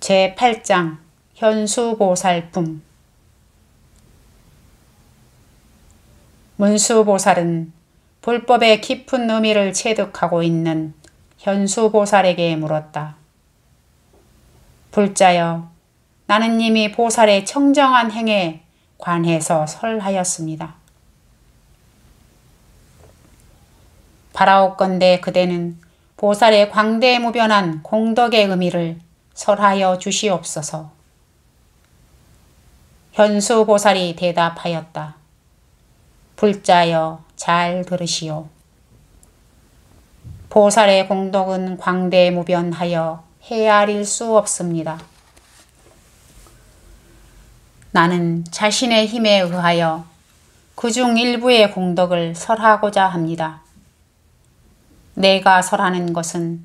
제8장 현수보살품. 문수보살은 불법의 깊은 의미를 체득하고 있는 현수보살에게 물었다. 불자여, 나는 이미 보살의 청정한 행에 관해서 설하였습니다. 바라옵건대 그대는 보살의 광대무변한 공덕의 의미를 설하여 주시옵소서. 현수보살이 대답하였다. 불자여, 잘 들으시오. 보살의 공덕은 광대무변하여 헤아릴 수 없습니다. 나는 자신의 힘에 의하여 그중 일부의 공덕을 설하고자 합니다. 내가 설하는 것은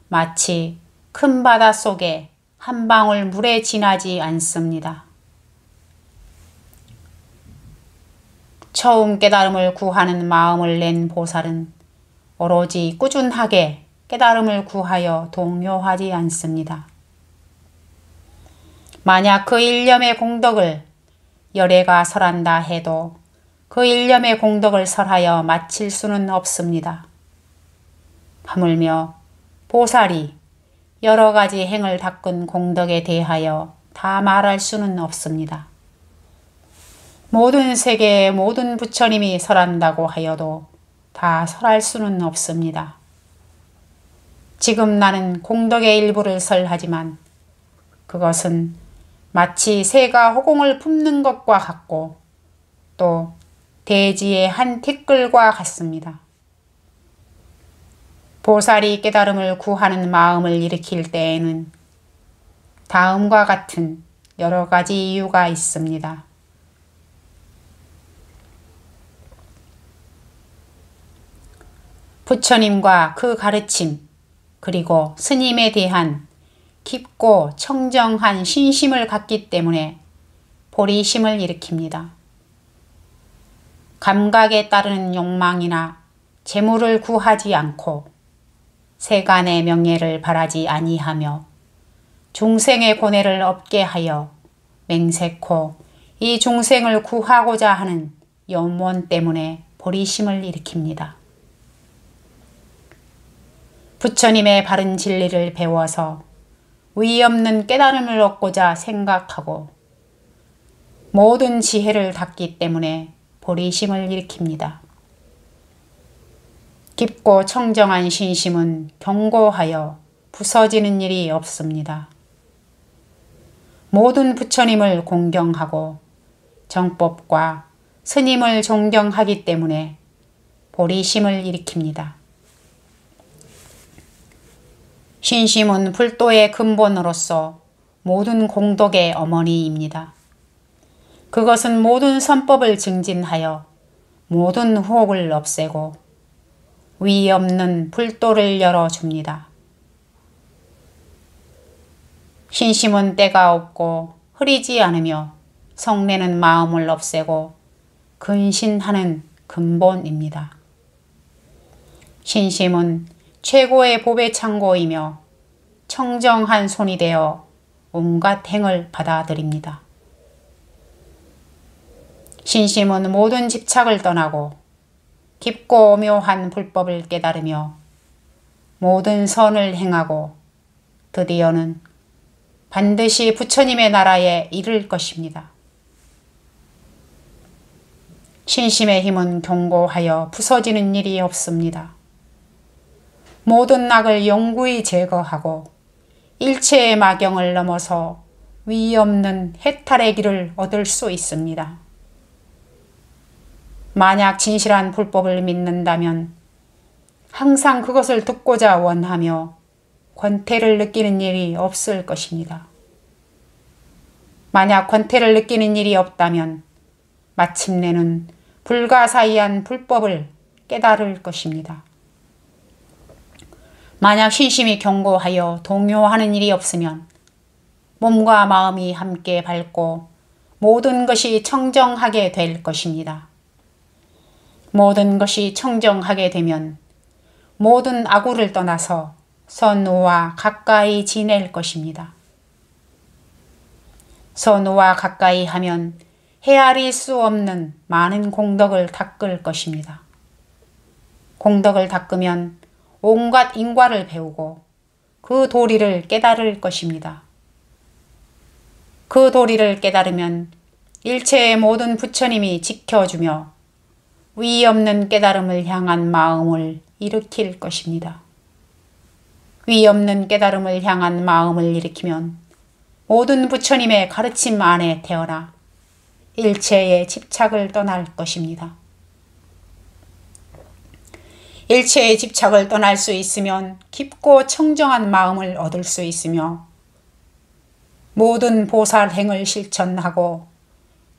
마치 큰 바다 속에 한 방울 물에 지나지 않습니다. 처음 깨달음을 구하는 마음을 낸 보살은 오로지 꾸준하게 깨달음을 구하여 동요하지 않습니다. 만약 그 일념의 공덕을 열애가 설한다 해도 그 일념의 공덕을 설하여 마칠 수는 없습니다. 하물며 보살이 여러 가지 행을 닦은 공덕에 대하여 다 말할 수는 없습니다. 모든 세계의 모든 부처님이 설한다고 하여도 다 설할 수는 없습니다. 지금 나는 공덕의 일부를 설하지만 그것은 마치 새가 허공을 품는 것과 같고 또 대지의 한 티끌과 같습니다. 보살이 깨달음을 구하는 마음을 일으킬 때에는 다음과 같은 여러 가지 이유가 있습니다. 부처님과 그 가르침 그리고 스님에 대한 깊고 청정한 신심을 갖기 때문에 보리심을 일으킵니다. 감각에 따르는 욕망이나 재물을 구하지 않고 세간의 명예를 바라지 아니하며 중생의 고뇌를 없게 하여 맹세코 이 중생을 구하고자 하는 염원 때문에 보리심을 일으킵니다. 부처님의 바른 진리를 배워서 의 없는 깨달음을 얻고자 생각하고 모든 지혜를 닦기 때문에 보리심을 일으킵니다. 깊고 청정한 신심은 견고하여 부서지는 일이 없습니다. 모든 부처님을 공경하고 정법과 스님을 존경하기 때문에 보리심을 일으킵니다. 신심은 불도의 근본으로서 모든 공덕의 어머니입니다. 그것은 모든 선법을 증진하여 모든 후혹을 없애고 위 없는 불도를 열어줍니다. 신심은 때가 없고 흐리지 않으며 성내는 마음을 없애고 근신하는 근본입니다. 신심은 최고의 법의 창고이며 청정한 손이 되어 온갖 행을 받아들입니다. 신심은 모든 집착을 떠나고 깊고 오묘한 불법을 깨달으며 모든 선을 행하고 드디어는 반드시 부처님의 나라에 이를 것입니다. 신심의 힘은 견고하여 부서지는 일이 없습니다. 모든 악을 영구히 제거하고 일체의 마경을 넘어서 위 없는 해탈의 길을 얻을 수 있습니다. 만약 진실한 불법을 믿는다면 항상 그것을 듣고자 원하며 권태를 느끼는 일이 없을 것입니다. 만약 권태를 느끼는 일이 없다면 마침내는 불가사의한 불법을 깨달을 것입니다. 만약 신심이 견고하여 동요하는 일이 없으면 몸과 마음이 함께 밝고 모든 것이 청정하게 될 것입니다. 모든 것이 청정하게 되면 모든 악우를 떠나서 선우와 가까이 지낼 것입니다. 선우와 가까이 하면 헤아릴 수 없는 많은 공덕을 닦을 것입니다. 공덕을 닦으면 온갖 인과를 배우고 그 도리를 깨달을 것입니다. 그 도리를 깨달으면 일체의 모든 부처님이 지켜주며 위 없는 깨달음을 향한 마음을 일으킬 것입니다. 위 없는 깨달음을 향한 마음을 일으키면 모든 부처님의 가르침 안에 태어나 일체의 집착을 떠날 것입니다. 일체의 집착을 떠날 수 있으면 깊고 청정한 마음을 얻을 수 있으며 모든 보살행을 실천하고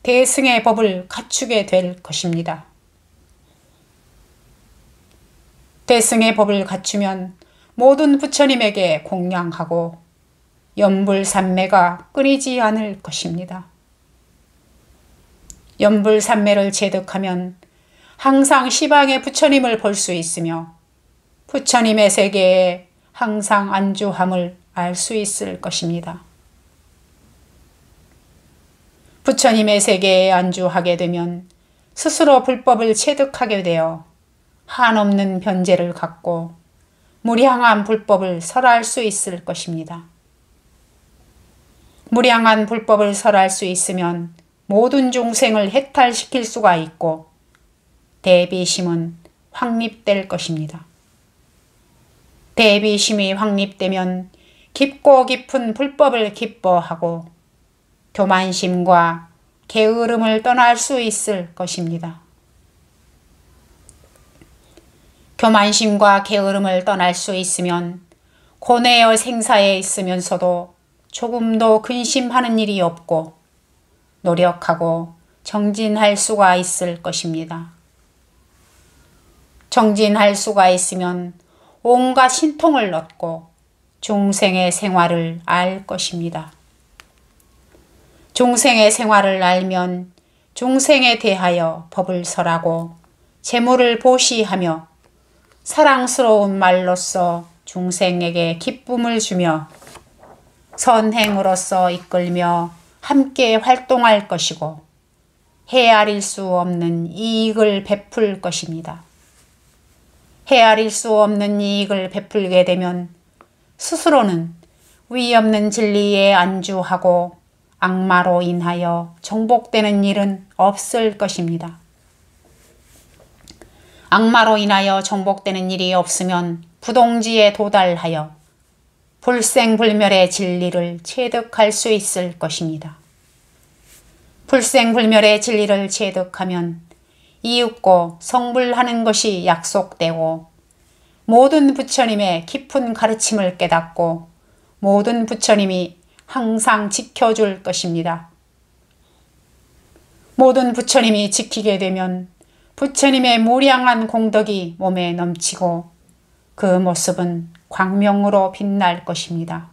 대승의 법을 갖추게 될 것입니다. 대승의 법을 갖추면 모든 부처님에게 공양하고 연불산매가 끊이지 않을 것입니다. 연불산매를 체득하면 항상 시방의 부처님을 볼 수 있으며 부처님의 세계에 항상 안주함을 알 수 있을 것입니다. 부처님의 세계에 안주하게 되면 스스로 불법을 체득하게 되어 한없는 변제를 갖고 무량한 불법을 설할 수 있을 것입니다. 무량한 불법을 설할 수 있으면 모든 종생을 해탈시킬 수가 있고 대비심은 확립될 것입니다. 대비심이 확립되면 깊고 깊은 불법을 기뻐하고 교만심과 게으름을 떠날 수 있을 것입니다. 교만심과 게으름을 떠날 수 있으면 고뇌의 생사에 있으면서도 조금도 근심하는 일이 없고 노력하고 정진할 수가 있을 것입니다. 정진할 수가 있으면 온갖 신통을 얻고 중생의 생활을 알 것입니다. 중생의 생활을 알면 중생에 대하여 법을 설하고 재물을 보시하며 사랑스러운 말로써 중생에게 기쁨을 주며 선행으로서 이끌며 함께 활동할 것이고 헤아릴 수 없는 이익을 베풀 것입니다. 헤아릴 수 없는 이익을 베풀게 되면 스스로는 위 없는 진리에 안주하고 악마로 인하여 정복되는 일은 없을 것입니다. 악마로 인하여 정복되는 일이 없으면 부동지에 도달하여 불생불멸의 진리를 체득할 수 있을 것입니다. 불생불멸의 진리를 체득하면 이윽고 성불하는 것이 약속되고 모든 부처님의 깊은 가르침을 깨닫고 모든 부처님이 항상 지켜줄 것입니다. 모든 부처님이 지키게 되면 부처님의 무량한 공덕이 몸에 넘치고 그 모습은 광명으로 빛날 것입니다.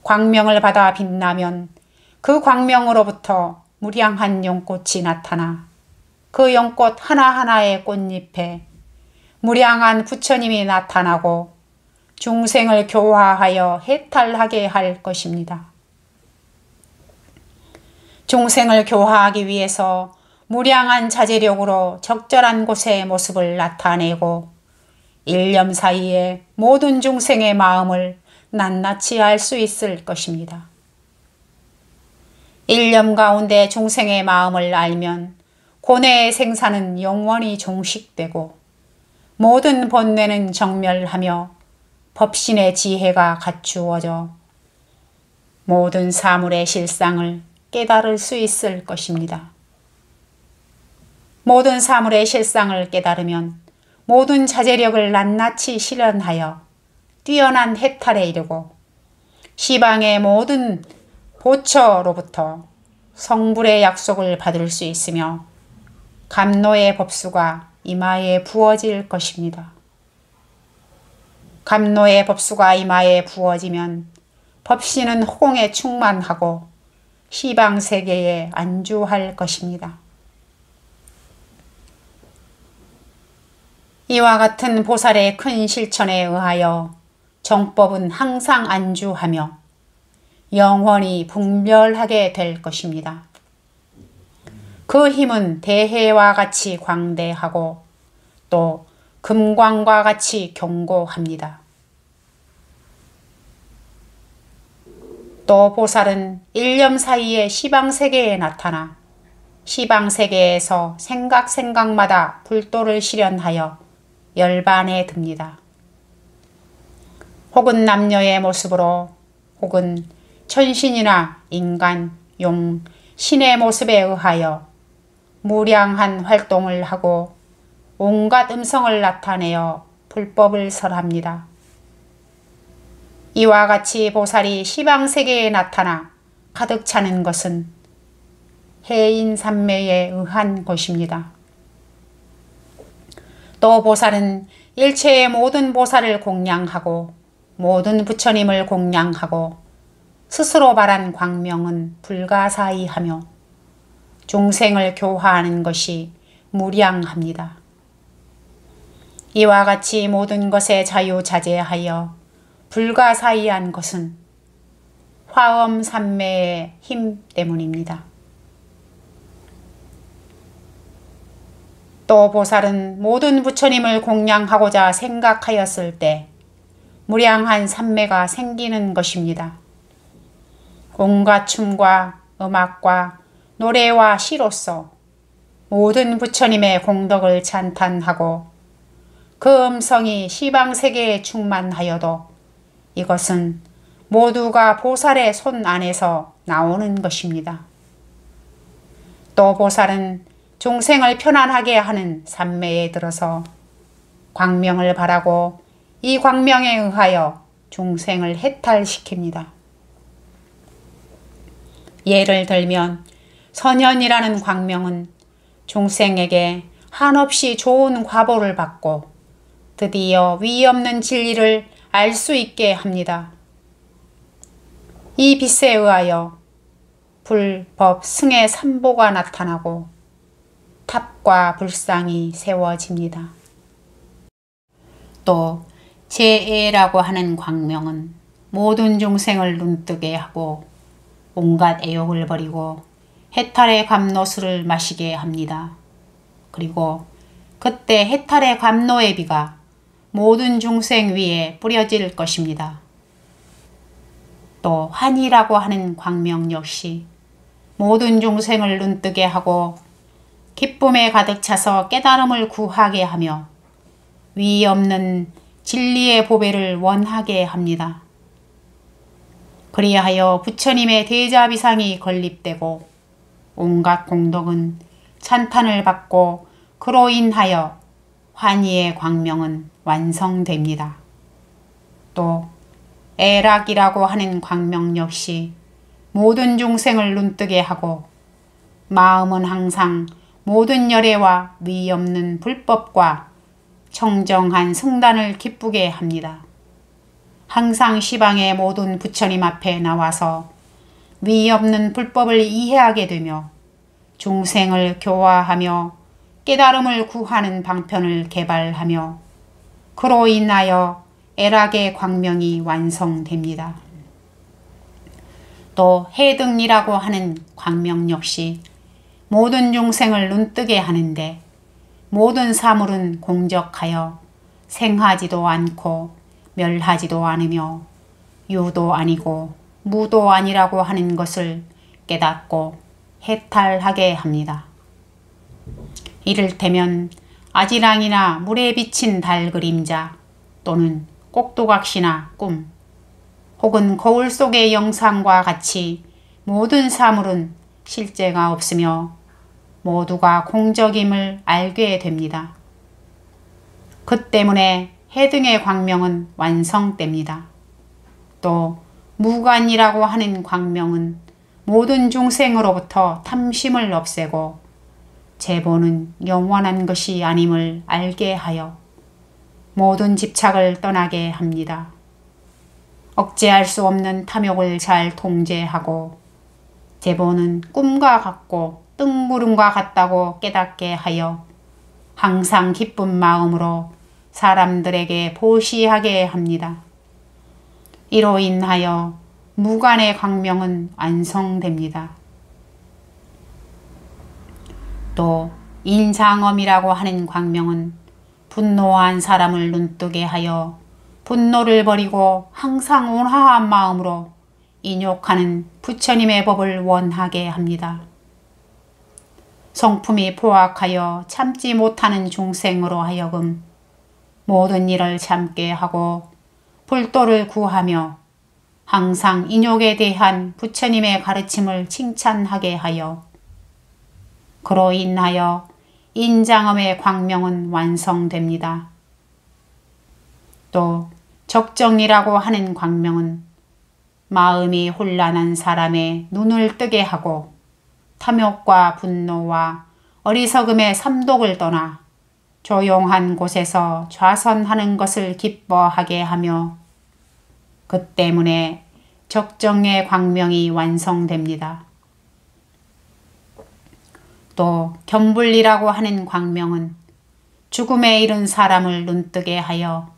광명을 받아 빛나면 그 광명으로부터 무량한 연꽃이 나타나 그 연꽃 하나하나의 꽃잎에 무량한 부처님이 나타나고 중생을 교화하여 해탈하게 할 것입니다. 중생을 교화하기 위해서 무량한 자제력으로 적절한 곳에 모습을 나타내고 일념 사이에 모든 중생의 마음을 낱낱이 알 수 있을 것입니다. 일념 가운데 중생의 마음을 알면 고뇌의 생사는 영원히 종식되고 모든 번뇌는 정멸하며 법신의 지혜가 갖추어져 모든 사물의 실상을 깨달을 수 있을 것입니다. 모든 사물의 실상을 깨달으면 모든 자제력을 낱낱이 실현하여 뛰어난 해탈에 이르고 시방의 모든 보처로부터 성불의 약속을 받을 수 있으며 감노의 법수가 이마에 부어질 것입니다. 감노의 법수가 이마에 부어지면 법신은 호공에 충만하고 시방세계에 안주할 것입니다. 이와 같은 보살의 큰 실천에 의하여 정법은 항상 안주하며 영원히 분별하게 될 것입니다. 그 힘은 대해와 같이 광대하고 또 금광과 같이 견고합니다. 또 보살은 일념 사이에 시방세계에 나타나 시방세계에서 생각마다 불도를 실현하여 열반에 듭니다. 혹은 남녀의 모습으로 혹은 천신이나 인간, 용, 신의 모습에 의하여 무량한 활동을 하고 온갖 음성을 나타내어 불법을 설합니다. 이와 같이 보살이 시방세계에 나타나 가득 차는 것은 해인산매에 의한 것입니다. 또 보살은 일체의 모든 보살을 공양하고 모든 부처님을 공양하고 스스로 말한 광명은 불가사의하며 중생을 교화하는 것이 무량합니다. 이와 같이 모든 것에 자유자재하여 불가사의한 것은 화엄산매의 힘 때문입니다. 또 보살은 모든 부처님을 공양하고자 생각하였을 때 무량한 산매가 생기는 것입니다. 온갖 춤과 음악과 노래와 시로서 모든 부처님의 공덕을 찬탄하고 그 음성이 시방세계에 충만하여도 이것은 모두가 보살의 손 안에서 나오는 것입니다. 또 보살은 중생을 편안하게 하는 산매에 들어서 광명을 바라고 이 광명에 의하여 중생을 해탈시킵니다. 예를 들면 선현이라는 광명은 중생에게 한없이 좋은 과보를 받고 드디어 위없는 진리를 알 수 있게 합니다. 이 빛에 의하여 불, 법, 승의 삼보가 나타나고 탑과 불상이 세워집니다. 또 제애라고 하는 광명은 모든 중생을 눈뜨게 하고 온갖 애욕을 버리고 해탈의 감노수를 마시게 합니다. 그리고 그때 해탈의 감노의 비가 모든 중생 위에 뿌려질 것입니다. 또 환희라고 하는 광명 역시 모든 중생을 눈뜨게 하고 기쁨에 가득 차서 깨달음을 구하게 하며 위 없는 진리의 보배를 원하게 합니다. 그리하여 부처님의 대자비상이 건립되고 온갖 공덕은 찬탄을 받고 그로 인하여 환희의 광명은 완성됩니다. 또 애락이라고 하는 광명 역시 모든 중생을 눈뜨게 하고 마음은 항상 모든 열애와 위 없는 불법과 청정한 승단을 기쁘게 합니다. 항상 시방의 모든 부처님 앞에 나와서 위 없는 불법을 이해하게 되며 중생을 교화하며 깨달음을 구하는 방편을 개발하며 그로 인하여 애락의 광명이 완성됩니다. 또 해등이라고 하는 광명 역시 모든 중생을 눈뜨게 하는데 모든 사물은 공적하여 생하지도 않고 멸하지도 않으며 유도 아니고 무도 아니라고 하는 것을 깨닫고 해탈하게 합니다. 이를테면 아지랑이나 물에 비친 달 그림자 또는 꼭두각시나 꿈 혹은 거울 속의 영상과 같이 모든 사물은 실제가 없으며 모두가 공적임을 알게 됩니다. 그 때문에 해등의 광명은 완성됩니다. 또 무관이라고 하는 광명은 모든 중생으로부터 탐심을 없애고 제보는 영원한 것이 아님을 알게 하여 모든 집착을 떠나게 합니다. 억제할 수 없는 탐욕을 잘 통제하고 제보는 꿈과 같고 뜬구름과 같다고 깨닫게 하여 항상 기쁜 마음으로 사람들에게 보시하게 합니다. 이로 인하여 무간의 광명은 완성됩니다. 또 인장엄이라고 하는 광명은 분노한 사람을 눈뜨게 하여 분노를 버리고 항상 온화한 마음으로 인욕하는 부처님의 법을 원하게 합니다. 성품이 포악하여 참지 못하는 중생으로 하여금 모든 일을 참게 하고 불도를 구하며 항상 인욕에 대한 부처님의 가르침을 칭찬하게 하여 그로 인하여 인장엄의 광명은 완성됩니다. 또 적정이라고 하는 광명은 마음이 혼란한 사람의 눈을 뜨게 하고 탐욕과 분노와 어리석음의 삼독을 떠나 조용한 곳에서 좌선하는 것을 기뻐하게 하며 그 때문에 적정의 광명이 완성됩니다. 또 견불이라고 하는 광명은 죽음에 이른 사람을 눈뜨게 하여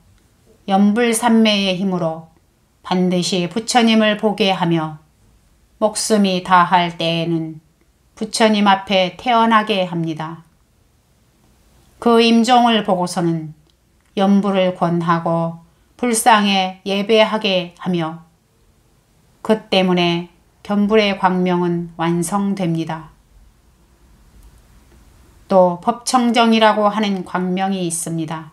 연불산매의 힘으로 반드시 부처님을 보게 하며 목숨이 다할 때에는 부처님 앞에 태어나게 합니다. 그 임종을 보고서는 연불을 권하고 불상에 예배하게 하며 그 때문에 견불의 광명은 완성됩니다. 또 법청정이라고 하는 광명이 있습니다.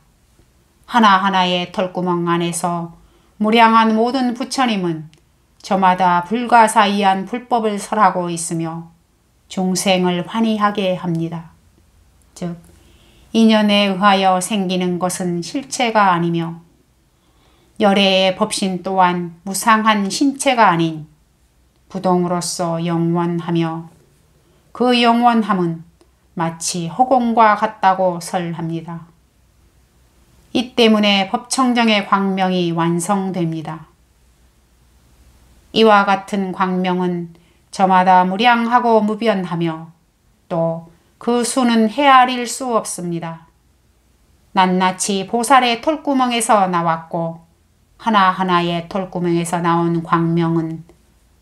하나하나의 털구멍 안에서 무량한 모든 부처님은 저마다 불가사의한 불법을 설하고 있으며 중생을 환희하게 합니다. 즉 인연에 의하여 생기는 것은 실체가 아니며 열애의 법신 또한 무상한 신체가 아닌 부동으로서 영원하며 그 영원함은 마치 허공과 같다고 설합니다. 이 때문에 법청정의 광명이 완성됩니다. 이와 같은 광명은 저마다 무량하고 무변하며 또 그 수는 헤아릴 수 없습니다. 낱낱이 보살의 털구멍에서 나왔고 하나하나의 털구멍에서 나온 광명은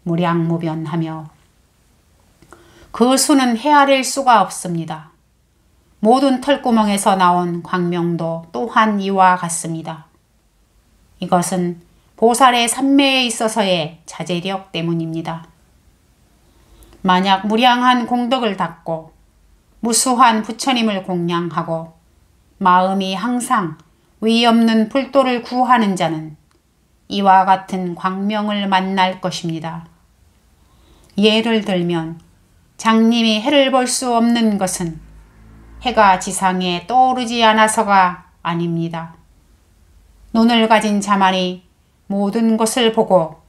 무량무변하며 그 수는 헤아릴 수가 없습니다. 모든 털구멍에서 나온 광명도 또한 이와 같습니다. 이것은 보살의 삼매에 있어서의 자제력 때문입니다. 만약 무량한 공덕을 닦고 무수한 부처님을 공양하고 마음이 항상 위 없는 불도를 구하는 자는 이와 같은 광명을 만날 것입니다. 예를 들면 장님이 해를 볼 수 없는 것은 해가 지상에 떠오르지 않아서가 아닙니다. 눈을 가진 자만이 모든 것을 보고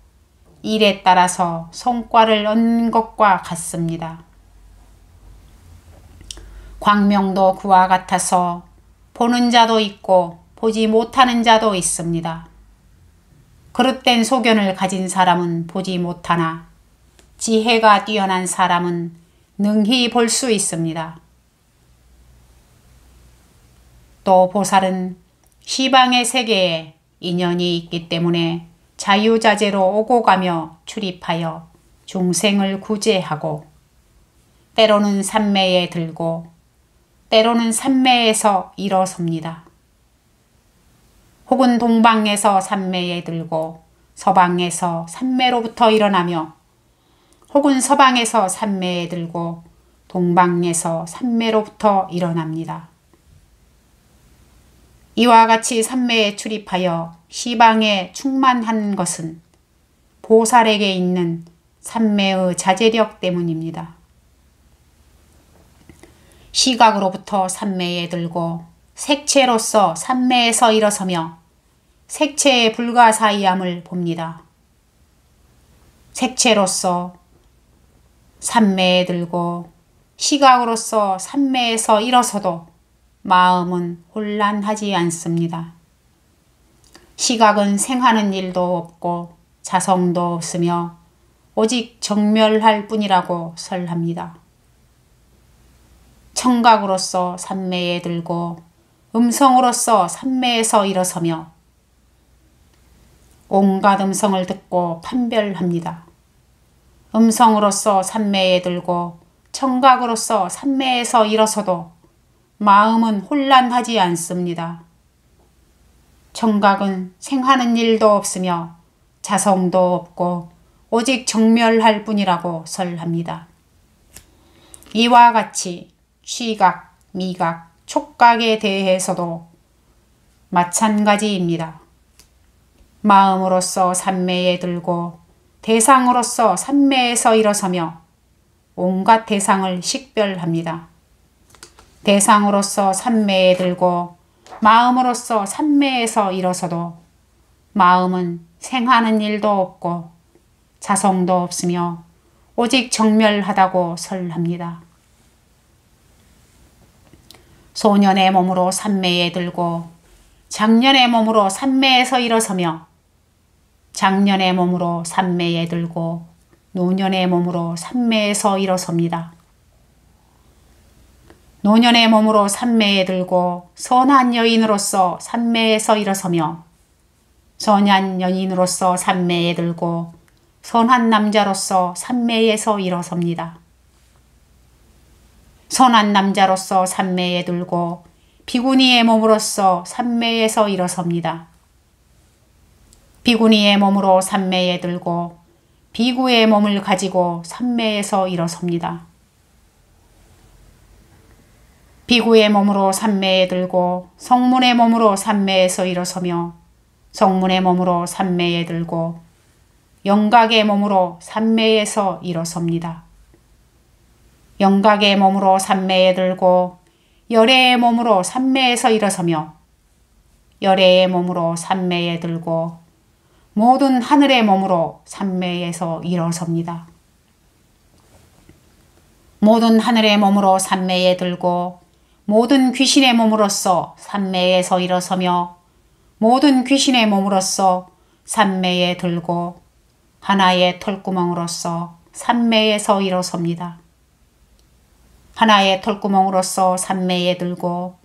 일에 따라서 성과를 얻는 것과 같습니다. 광명도 그와 같아서 보는 자도 있고 보지 못하는 자도 있습니다. 그릇된 소견을 가진 사람은 보지 못하나 지혜가 뛰어난 사람은 능히 볼 수 있습니다. 또 보살은 시방의 세계에 인연이 있기 때문에 자유자재로 오고 가며 출입하여 중생을 구제하고 때로는 삼매에 들고 때로는 삼매에서 일어섭니다. 혹은 동방에서 삼매에 들고 서방에서 삼매로부터 일어나며 혹은 서방에서 삼매에 들고 동방에서 삼매로부터 일어납니다. 이와 같이 삼매에 출입하여 시방에 충만한 것은 보살에게 있는 삼매의 자제력 때문입니다. 시각으로부터 삼매에 들고 색채로서 삼매에서 일어서며 색채의 불가사의함을 봅니다. 색채로서 삼매에 들고 시각으로서 삼매에서 일어서도 마음은 혼란하지 않습니다. 시각은 생하는 일도 없고 자성도 없으며 오직 정멸할 뿐이라고 설합니다. 청각으로서 삼매에 들고 음성으로서 삼매에서 일어서며 온갖 음성을 듣고 판별합니다. 음성으로서 삼매에 들고 청각으로서 삼매에서 일어서도 마음은 혼란하지 않습니다. 청각은 생하는 일도 없으며 자성도 없고 오직 정멸할 뿐이라고 설합니다. 이와 같이 시각, 미각, 촉각에 대해서도 마찬가지입니다. 마음으로서 삼매에 들고 대상으로서 삼매에서 일어서며 온갖 대상을 식별합니다. 대상으로서 삼매에 들고 마음으로서 삼매에서 일어서도 마음은 생하는 일도 없고 자성도 없으며 오직 정멸하다고 설합니다. 소년의 몸으로 삼매에 들고 장년의 몸으로 삼매에서 일어서며 장년의 몸으로 삼매에 들고 노년의 몸으로 삼매에서 일어섭니다. 노년의 몸으로 삼매에 들고 선한 여인으로서 삼매에서 일어서며 선한 여인으로서 삼매에 들고 선한 남자로서 삼매에서 일어섭니다. 선한 남자로서 삼매에 들고 비구니의 몸으로서 삼매에서 일어섭니다. 비구니의 몸으로 삼매에 들고 비구의 몸을 가지고 삼매에서 일어섭니다. 비구의 몸으로 삼매에 들고 성문의 몸으로 삼매에서 일어서며 성문의 몸으로 삼매에 들고 영각의 몸으로 삼매에서 일어섭니다. 영각의 몸으로 삼매에 들고 열애의 몸으로 삼매에서 일어서며 열애의 몸으로 삼매에 들고 모든 하늘의 몸으로 삼매에서 일어섭니다. 모든 하늘의 몸으로 삼매에 들고 모든 귀신의 몸으로서 삼매에서 일어서며 모든 귀신의 몸으로서 삼매에 들고 하나의 털구멍으로서 삼매에서 일어섭니다. 하나의 털구멍으로서 삼매에 들고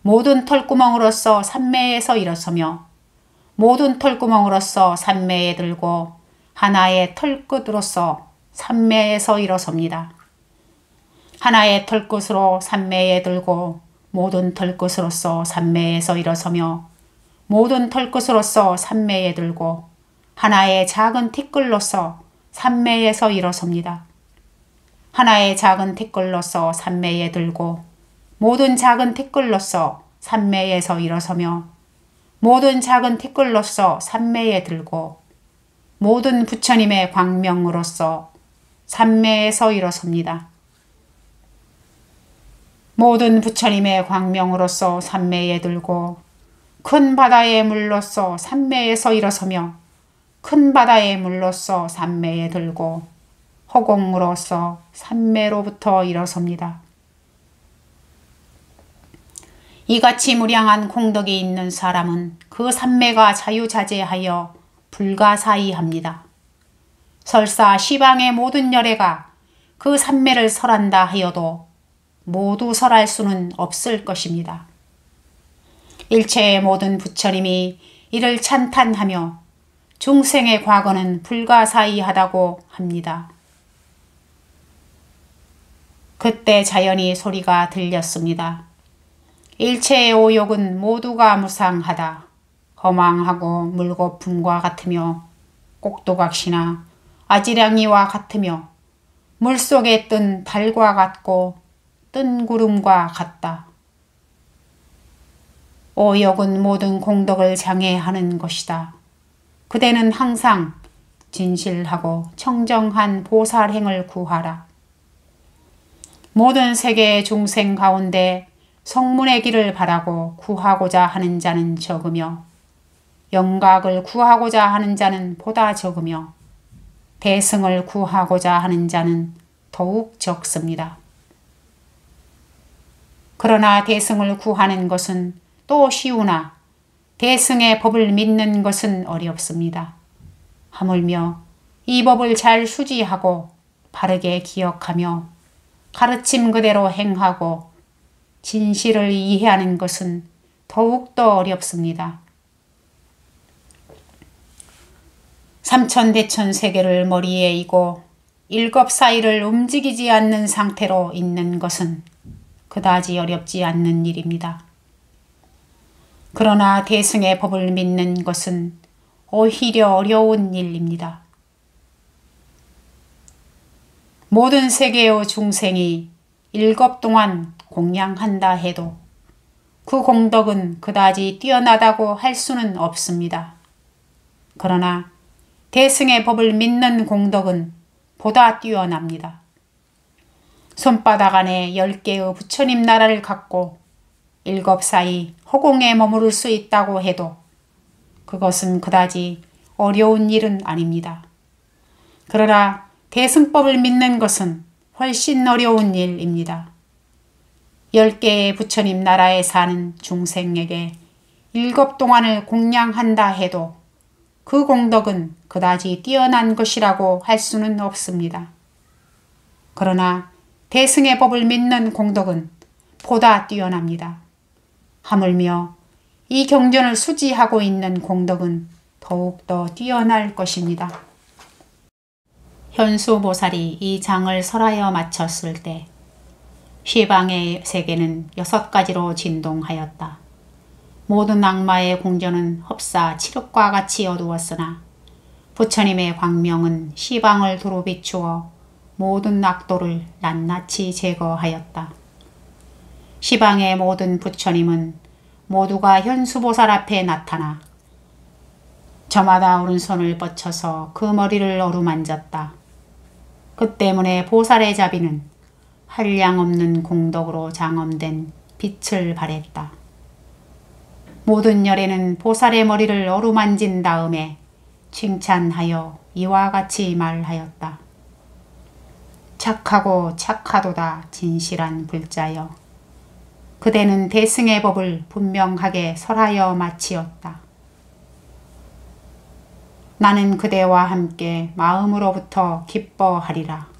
모든 털구멍으로서 삼매에서 일어서며 모든 털구멍으로서 삼매에 들고 하나의 털끝으로서 삼매에서 일어섭니다. 하나의 털끝으로 삼매에 들고 모든 털끝으로서 삼매에서 일어서며 모든 털끝으로서 삼매에 들고 하나의 작은 티끌로서 삼매에서 일어섭니다. 하나의 작은 티끌로서 삼매에 들고 모든 작은 티끌로서 삼매에서 일어서며 모든 작은 티끌로서 삼매에 들고 모든 부처님의 광명으로서 삼매에서 일어섭니다. 모든 부처님의 광명으로서 삼매에 들고 큰 바다의 물로서 삼매에서 일어서며 큰 바다의 물로서 삼매에 들고 허공으로서 삼매로부터 일어섭니다. 이같이 무량한 공덕이 있는 사람은 그 삼매가 자유자재하여 불가사의합니다. 설사 시방의 모든 열애가 그 삼매를 설한다 하여도 모두 설할 수는 없을 것입니다. 일체의 모든 부처님이 이를 찬탄하며 중생의 과거는 불가사의하다고 합니다. 그때 자연히 소리가 들렸습니다. 일체의 오욕은 모두가 무상하다. 허망하고 물거품과 같으며 꼭두각시나 아지랑이와 같으며 물속에 뜬 달과 같고 뜬 구름과 같다. 오욕은 모든 공덕을 장애하는 것이다. 그대는 항상 진실하고 청정한 보살행을 구하라. 모든 세계의 중생 가운데 성문의 길을 바라고 구하고자 하는 자는 적으며 영각을 구하고자 하는 자는 보다 적으며 대승을 구하고자 하는 자는 더욱 적습니다. 그러나 대승을 구하는 것은 또 쉬우나 대승의 법을 믿는 것은 어렵습니다. 하물며 이 법을 잘 수지하고 바르게 기억하며 가르침 그대로 행하고 진실을 이해하는 것은 더욱더 어렵습니다. 삼천대천 세계를 머리에 이고 일겁사일을 움직이지 않는 상태로 있는 것은 그다지 어렵지 않는 일입니다. 그러나 대승의 법을 믿는 것은 오히려 어려운 일입니다. 모든 세계의 중생이 일겁 동안 공양한다 해도 그 공덕은 그다지 뛰어나다고 할 수는 없습니다. 그러나 대승의 법을 믿는 공덕은 보다 뛰어납니다. 손바닥 안에 10개의 부처님 나라를 갖고 일겁사이 허공에 머무를 수 있다고 해도 그것은 그다지 어려운 일은 아닙니다. 그러나 대승법을 믿는 것은 훨씬 어려운 일입니다. 10개의 부처님 나라에 사는 중생에게 일겁 동안을 공양한다 해도 그 공덕은 그다지 뛰어난 것이라고 할 수는 없습니다. 그러나 대승의 법을 믿는 공덕은 보다 뛰어납니다. 하물며 이 경전을 수지하고 있는 공덕은 더욱더 뛰어날 것입니다. 현수보살이 이 장을 설하여 마쳤을 때 시방의 세계는 6가지로 진동하였다. 모든 악마의 궁전은 흡사 칠흑과 같이 어두웠으나 부처님의 광명은 시방을 두루 비추어 모든 악도를 낱낱이 제거하였다. 시방의 모든 부처님은 모두가 현수보살 앞에 나타나 저마다 오른손을 뻗쳐서 그 머리를 어루만졌다. 그 때문에 보살의 자비는 한량없는 공덕으로 장엄된 빛을 발했다. 모든 열애는 보살의 머리를 어루만진 다음에 칭찬하여 이와 같이 말하였다. 착하고 착하도다 진실한 불자여. 그대는 대승의 법을 분명하게 설하여 마치었다. 나는 그대와 함께 마음으로부터 기뻐하리라.